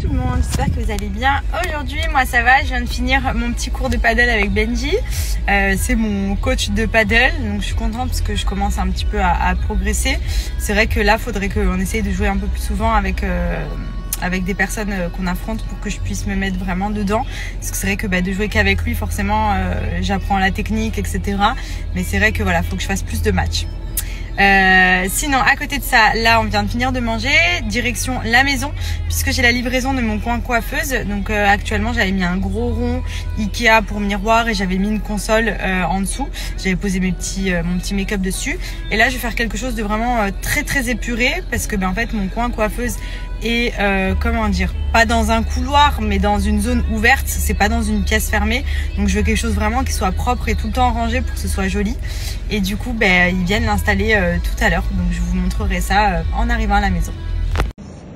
tout le monde, j'espère que vous allez bien. Aujourd'hui, moi ça va, je viens de finir mon petit cours de paddle avec Benji. C'est mon coach de paddle, donc je suis contente parce que je commence un petit peu à progresser. C'est vrai que là, il faudrait qu'on essaye de jouer un peu plus souvent avec des personnes qu'on affronte pour que je puisse me mettre vraiment dedans. Parce que c'est vrai que de jouer qu'avec lui, forcément, j'apprends la technique, etc. Mais c'est vrai que voilà, faut que je fasse plus de matchs. Sinon, à côté de ça, là on vient de finir de manger, direction la maison, puisque j'ai la livraison de mon coin coiffeuse. Donc actuellement j'avais mis un gros rond Ikea pour miroir et j'avais mis une console en dessous. J'avais posé mon petit make-up dessus. Et là je vais faire quelque chose de vraiment très épuré, parce que en fait mon coin coiffeuse est comment dire, pas dans un couloir mais dans une zone ouverte, c'est pas dans une pièce fermée. Donc je veux quelque chose vraiment qui soit propre et tout le temps rangé pour que ce soit joli. Et du coup ils viennent l'installer tout à l'heure, donc je vous montrerai ça en arrivant à la maison.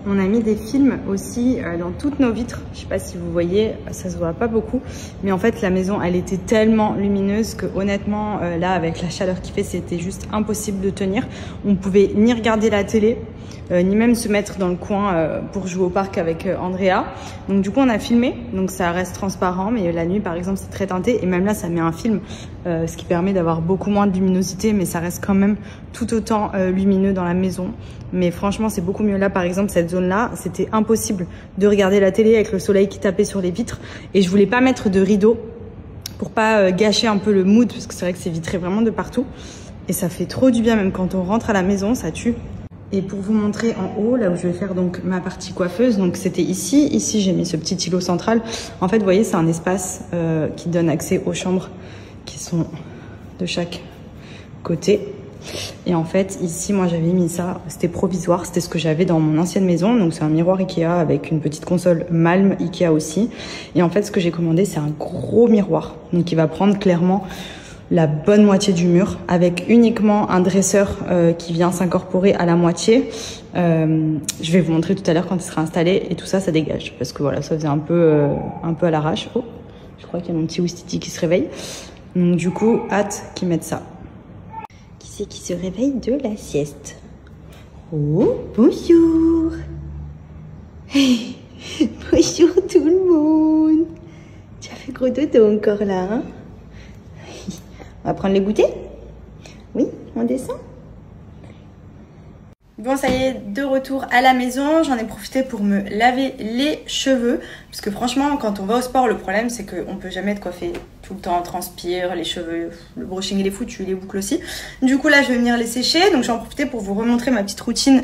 On a mis des films aussi dans toutes nos vitres. Je sais pas si vous voyez, ça se voit pas beaucoup, mais en fait la maison elle était tellement lumineuse que honnêtement là avec la chaleur qu'il fait, c'était juste impossible de tenir. On pouvait ni regarder la télé, ni même se mettre dans le coin pour jouer au parc avec Andrea. Donc du coup on a filmé, donc ça reste transparent, mais la nuit par exemple c'est très teinté, et même là ça met un film, ce qui permet d'avoir beaucoup moins de luminosité, mais ça reste quand même tout autant lumineux dans la maison. Mais franchement c'est beaucoup mieux. Là par exemple cette zone là, c'était impossible de regarder la télé avec le soleil qui tapait sur les vitres, et je voulais pas mettre de rideau pour pas gâcher un peu le mood, parce que c'est vrai que c'est vitré vraiment de partout, et ça fait trop du bien. Même quand on rentre à la maison, ça tue. Et pour vous montrer en haut, là où je vais faire donc ma partie coiffeuse, donc c'était ici. Ici, j'ai mis ce petit îlot central. En fait, vous voyez, c'est un espace qui donne accès aux chambres qui sont de chaque côté. Et en fait, ici, moi, j'avais mis ça. C'était provisoire. C'était ce que j'avais dans mon ancienne maison. Donc, c'est un miroir Ikea avec une petite console Malm Ikea aussi. Et en fait, ce que j'ai commandé, c'est un gros miroir. Donc, il va prendre clairement la bonne moitié du mur, avec uniquement un dresseur qui vient s'incorporer à la moitié. Je vais vous montrer tout à l'heure quand il sera installé, et tout ça, ça dégage, parce que voilà, ça faisait un peu à l'arrache. Oh, je crois qu'il y a mon petit Wistiti qui se réveille. Donc du coup, hâte qu'ils mettent ça. Qui c'est qui se réveille de la sieste? Oh, bonjour. Hey, bonjour tout le monde. Tu as fait gros dodo encore là, hein? On va prendre les goûters? Oui, on descend? Bon, ça y est, de retour à la maison. J'en ai profité pour me laver les cheveux. Parce que franchement, quand on va au sport, le problème, c'est qu'on peut jamais être coiffé tout le temps. On transpire, les cheveux, le brushing il est foutu, les boucles aussi. Du coup, là, je vais venir les sécher. Donc, j'en profite pour vous remontrer ma petite routine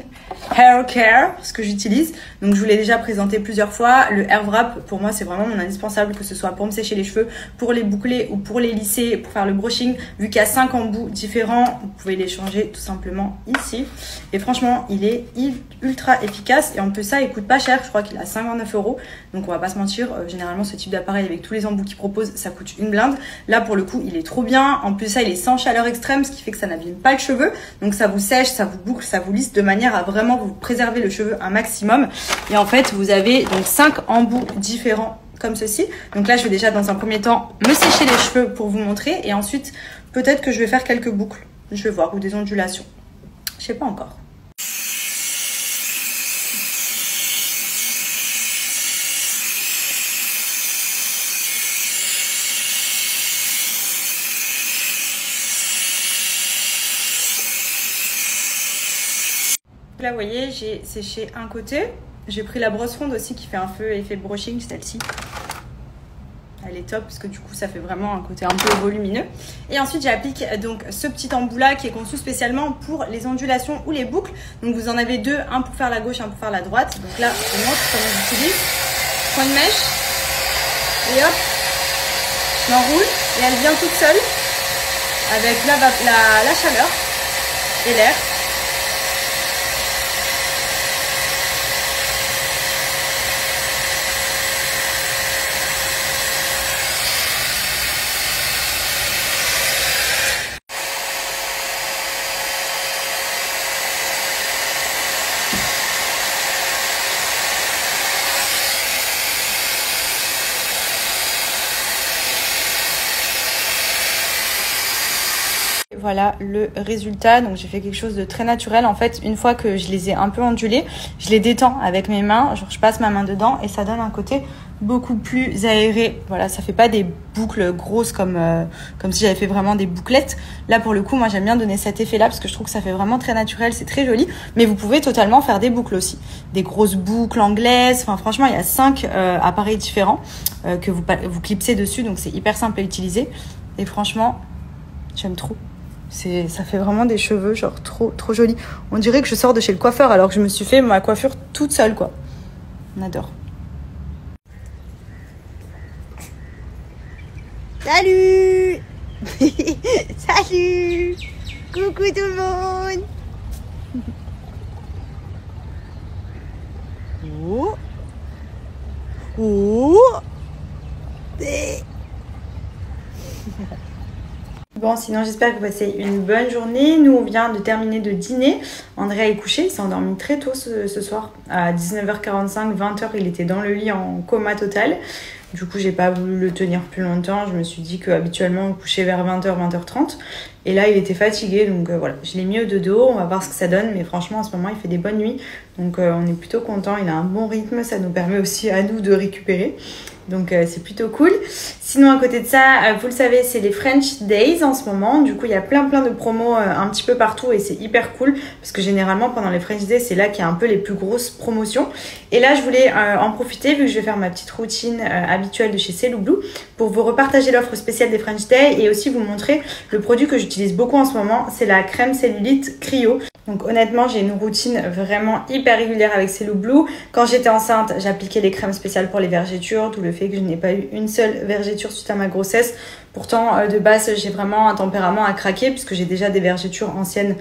hair care, ce que j'utilise. Donc, je vous l'ai déjà présenté plusieurs fois. Le hair wrap, pour moi, c'est vraiment mon indispensable, que ce soit pour me sécher les cheveux, pour les boucler ou pour les lisser, pour faire le brushing. Vu qu'il y a 5 embouts différents, vous pouvez les changer tout simplement ici. Et franchement, il est ultra efficace. Et en plus, ça, il coûte pas cher. Je crois qu'il a 59 €. Donc, on va pas se mentir. Généralement, ce type d'appareil avec tous les embouts qu'il propose, ça coûte une blinde. Là, pour le coup, il est trop bien. En plus, ça, il est sans chaleur extrême, ce qui fait que ça n'abîme pas le cheveu. Donc, ça vous sèche, ça vous boucle, ça vous lisse, de manière à vraiment vous préserver le cheveu un maximum. Et en fait, vous avez donc 5 embouts différents comme ceci. Donc là, je vais déjà dans un premier temps me sécher les cheveux pour vous montrer. Et ensuite, peut-être que je vais faire quelques boucles. Je vais voir, ou des ondulations. Je sais pas encore. Là, vous voyez, j'ai séché un côté. J'ai pris la brosse ronde aussi qui fait un feu effet brushing, celle-ci. Elle est top parce que du coup, ça fait vraiment un côté un peu volumineux. Et ensuite, j'applique donc ce petit embout là qui est conçu spécialement pour les ondulations ou les boucles. Donc, vous en avez deux, un pour faire la gauche, un pour faire la droite. Donc là, je vous montre comment j'utilise. Je prends une mèche et hop, je l'enroule et elle vient toute seule avec la chaleur et l'air. voilà le résultat. Donc j'ai fait quelque chose de très naturel. En fait, une fois que je les ai un peu ondulés, je les détends avec mes mains. Genre je passe ma main dedans et ça donne un côté beaucoup plus aéré. Voilà, ça fait pas des boucles grosses comme si j'avais fait vraiment des bouclettes. Là pour le coup, moi j'aime bien donner cet effet-là parce que je trouve que ça fait vraiment très naturel, c'est très joli. Mais vous pouvez totalement faire des boucles aussi, des grosses boucles anglaises. Enfin franchement, il y a 5 appareils différents que vous clipsez dessus, donc c'est hyper simple à utiliser. Et franchement, j'aime trop. Ça fait vraiment des cheveux genre trop jolis. On dirait que je sors de chez le coiffeur alors que je me suis fait ma coiffure toute seule quoi. On adore. Salut. Salut. Coucou tout le monde. Oh. Oh. Bon, sinon j'espère que vous passez une bonne journée. Nous on vient de terminer de dîner. Andrea est couché, il s'est endormi très tôt ce soir. À 19h45, 20h, il était dans le lit en coma total. Du coup, j'ai pas voulu le tenir plus longtemps. Je me suis dit qu'habituellement, on couchait vers 20h, 20h30. Et là, il était fatigué. Donc voilà, je l'ai mis au dodo. On va voir ce que ça donne. Mais franchement, en ce moment, il fait des bonnes nuits. Donc on est plutôt content. Il a un bon rythme. Ça nous permet aussi à nous de récupérer. Donc c'est plutôt cool. Sinon à côté de ça, vous le savez, c'est les French Days en ce moment. Du coup il y a plein de promos un petit peu partout et c'est hyper cool parce que généralement pendant les French Days c'est là qu'il y a un peu les plus grosses promotions. Et là je voulais en profiter vu que je vais faire ma petite routine habituelle de chez Cellou Blue pour vous repartager l'offre spéciale des French Days et aussi vous montrer le produit que j'utilise beaucoup en ce moment. C'est la crème cellulite Cryo. Donc honnêtement, j'ai une routine vraiment hyper régulière avec Cellou Blue. Quand j'étais enceinte, j'appliquais les crèmes spéciales pour les vergetures, d'où le fait que je n'ai pas eu une seule vergeture suite à ma grossesse. Pourtant, de base, j'ai vraiment un tempérament à craquer puisque j'ai déjà des vergetures anciennes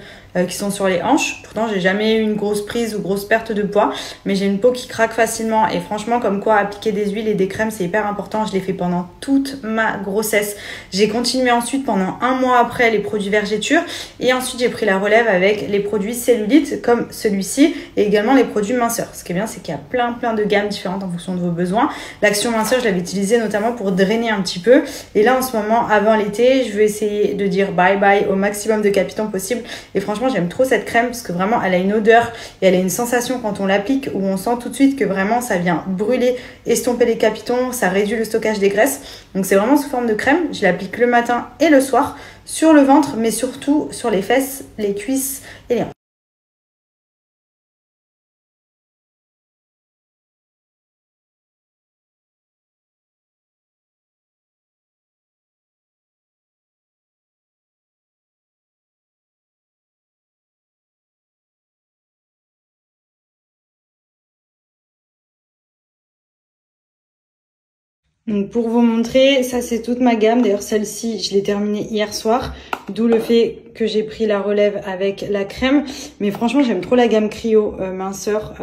qui sont sur les hanches. Pourtant, j'ai jamais eu une grosse prise ou grosse perte de poids, mais j'ai une peau qui craque facilement. Et franchement, comme quoi appliquer des huiles et des crèmes, c'est hyper important. Je l'ai fait pendant toute ma grossesse. J'ai continué ensuite pendant 1 mois après les produits vergetures et ensuite j'ai pris la relève avec les produits cellulite comme celui-ci et également les produits minceurs. Ce qui est bien, c'est qu'il y a plein de gammes différentes en fonction de vos besoins. L'action minceur, je l'avais utilisée notamment pour drainer un petit peu. Et là, en ce moment, avant l'été, je vais essayer de dire bye bye au maximum de capitons possible. Et franchement, j'aime trop cette crème parce que vraiment, elle a une odeur et elle a une sensation quand on l'applique où on sent tout de suite que vraiment, ça vient brûler, estomper les capitons, ça réduit le stockage des graisses. Donc c'est vraiment sous forme de crème. Je l'applique le matin et le soir sur le ventre, mais surtout sur les fesses, les cuisses et les hanches. Donc pour vous montrer, ça c'est toute ma gamme. D'ailleurs celle-ci, je l'ai terminée hier soir. D'où le fait que j'ai pris la relève avec la crème. Mais franchement, j'aime trop la gamme Cryo, minceur,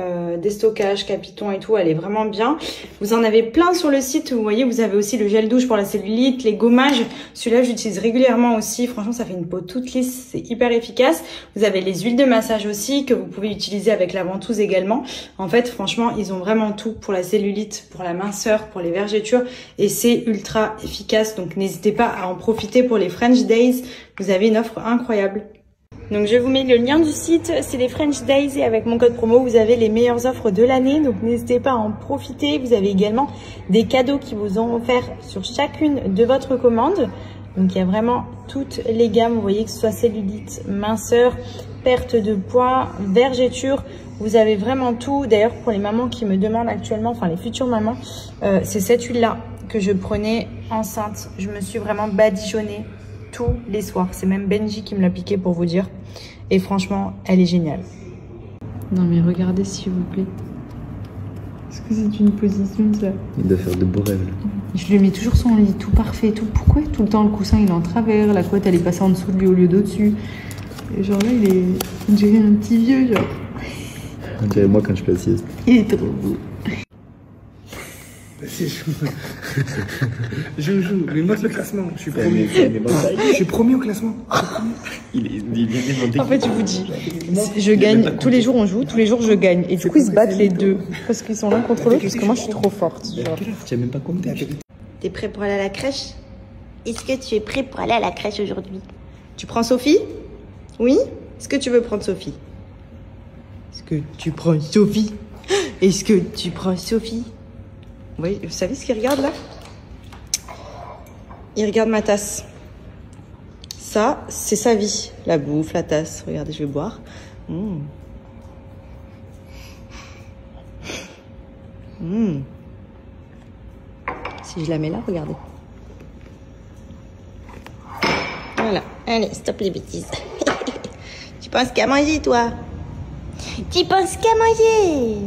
déstockage, capitons et tout. Elle est vraiment bien. Vous en avez plein sur le site. Vous voyez, vous avez aussi le gel douche pour la cellulite, les gommages. Celui-là, j'utilise régulièrement aussi. Franchement, ça fait une peau toute lisse. C'est hyper efficace. Vous avez les huiles de massage aussi que vous pouvez utiliser avec la ventouse également. En fait, franchement, ils ont vraiment tout pour la cellulite, pour la minceur, pour les vergetures. Et c'est ultra efficace. Donc, n'hésitez pas à en profiter pour les French Days. Vous avez une offre incroyable. Donc je vous mets le lien du site, c'est les French Days et avec mon code promo vous avez les meilleures offres de l'année, donc n'hésitez pas à en profiter. Vous avez également des cadeaux qui vous ont offert sur chacune de votre commande. Donc il y a vraiment toutes les gammes, vous voyez que ce soit cellulite, minceur, perte de poids, vergeture, vous avez vraiment tout. D'ailleurs pour les mamans qui me demandent actuellement, enfin les futures mamans, c'est cette huile là que je prenais enceinte. Je me suis vraiment badigeonnée tous les soirs. C'est même Benji qui me l'a piqué pour vous dire. Et franchement, elle est géniale. Non mais regardez s'il vous plaît. Est-ce que c'est une position ça? Il doit faire de beaux rêves. Je lui mets toujours son lit tout parfait et tout. Pourquoi tout le temps le coussin il est en travers, la couette elle est passée en dessous de lui au lieu d'au-dessus? Et genre là il est... On dirait un petit vieux genre. On dirait moi quand je fais la sieste. Il est trop beau. Je joue, mais note le classement, je suis premier. Je suis premier au classement. Il est En fait, je vous dis, je gagne, tous les jours on joue, tous les jours je gagne. Et du coup, ils se battent les deux. Parce qu'ils sont l'un contre l'autre, parce que moi je suis trop forte. Genre. Tu as même pas compté. T'es prêt pour aller à la crèche? Est-ce que tu es prêt pour aller à la crèche aujourd'hui? Tu prends Sophie? Oui? Est-ce que tu veux prendre Sophie? Est-ce que tu prends Sophie? Est-ce que tu prends Sophie? Oui, vous savez ce qu'il regarde là? Il regarde ma tasse. Ça, c'est sa vie. La bouffe, la tasse. Regardez, je vais boire. Si je la mets là, regardez. Voilà. Allez, stop les bêtises. Tu penses qu'à manger, toi? Tu penses qu'à manger?